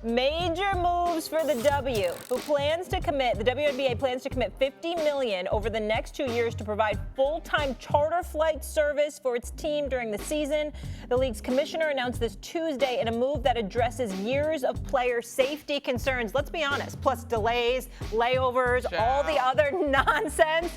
Major moves for the W, the WNBA plans to commit $50 million over the next 2 years to provide full-time charter flight service for its team during the season. The league's commissioner announced this Tuesday in a move that addresses years of player safety concerns. Let's be honest, plus delays, layovers, all the other nonsense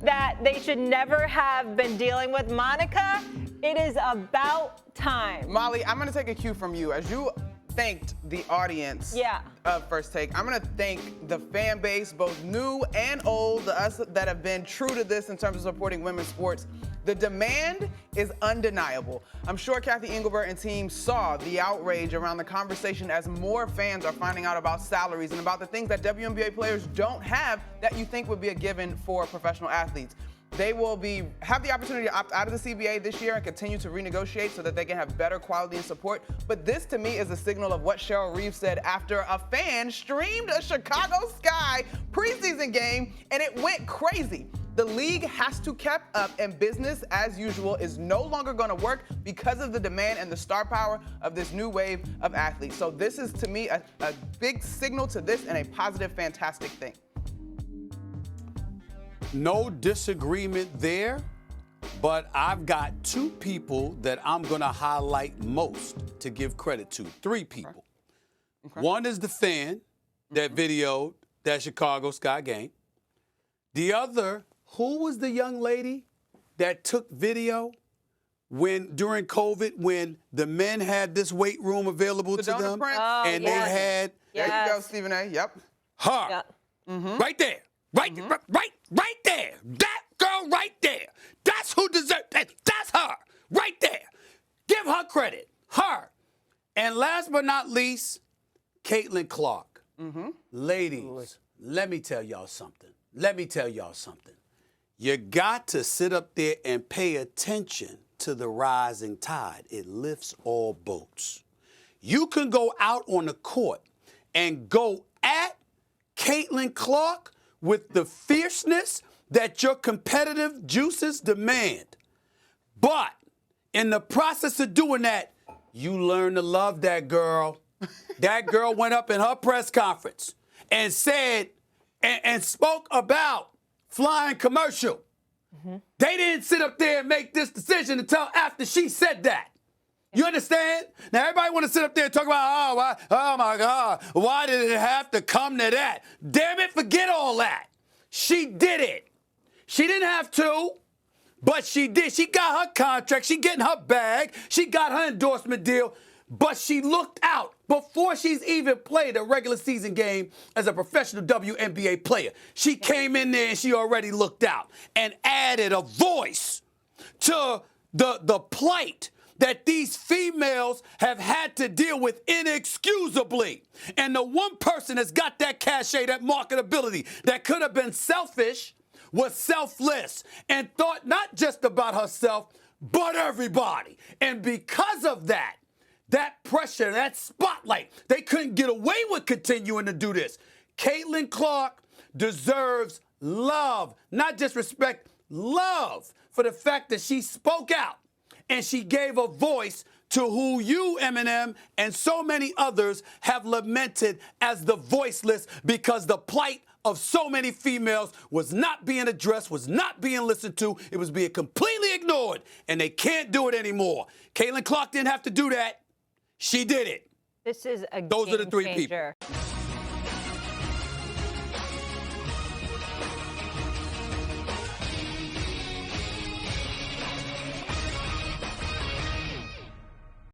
that they should never have been dealing with. Monica, it is about time. Molly, I'm going to take a cue from you. As you thanked the audience of First Take, I'm going to thank the fan base, both new and old, us that have been true to this in terms of supporting women's sports. The demand is undeniable. I'm sure Kathy Engelbert and team saw the outrage around the conversation as more fans are finding out about salaries and about the things that WNBA players don't have that you think would be a given for professional athletes. They will have the opportunity to opt out of the CBA this year and continue to renegotiate so that they can have better quality and support. But this, to me, is a signal of what Cheryl Reeves said after a fan streamed a Chicago Sky preseason game, and it went crazy. The league has to keep up, and business as usual is no longer going to work because of the demand and the star power of this new wave of athletes. So this is, to me, a big signal to this and a positive, fantastic thing. No disagreement there, but I've got two people that I'm going to highlight most to give credit to. Three people. Okay. One is the fan that videoed that Chicago Sky game. The other, who was the young lady that took video during COVID when the men had this weight room available to them? And they had... There you go, Stephen A. Yep. Her. Yeah. Right there. Right there. That girl right there. That's who deserves that. That's her. Right there. Give her credit. Her. And last but not least, Caitlin Clark. Ladies, let me tell y'all something. You got to sit up there and pay attention to the rising tide. It lifts all boats. You can go out on the court and go at Caitlin Clark with the fierceness that your competitive juices demand. But in the process of doing that, you learn to love that girl. That girl went up in her press conference and said and spoke about flying commercial. They didn't sit up there and make this decision until after she said that. You understand? Now, everybody want to sit up there and talk about, oh my God, why did it have to come to that? Damn it, forget all that. She did it. She didn't have to, but she did. She got her contract. She getting her bag. She got her endorsement deal, but she looked out before she's even played a regular season game as a professional WNBA player. She came in there and she already looked out and added a voice to the plight that these females have had to deal with inexcusably. And the one person that's got that cachet, that marketability, that could have been selfish was selfless and thought not just about herself, but everybody. And because of that pressure, that spotlight, they couldn't get away with continuing to do this. Caitlin Clark deserves love, not just respect, love for the fact that she spoke out. And she gave a voice to who you, Eminem, and so many others have lamented as the voiceless, because the plight of so many females was not being addressed, was not being listened to. It was being completely ignored, and they can't do it anymore. Caitlin Clark didn't have to do that. She did it. This is a Those game are the three changer. people.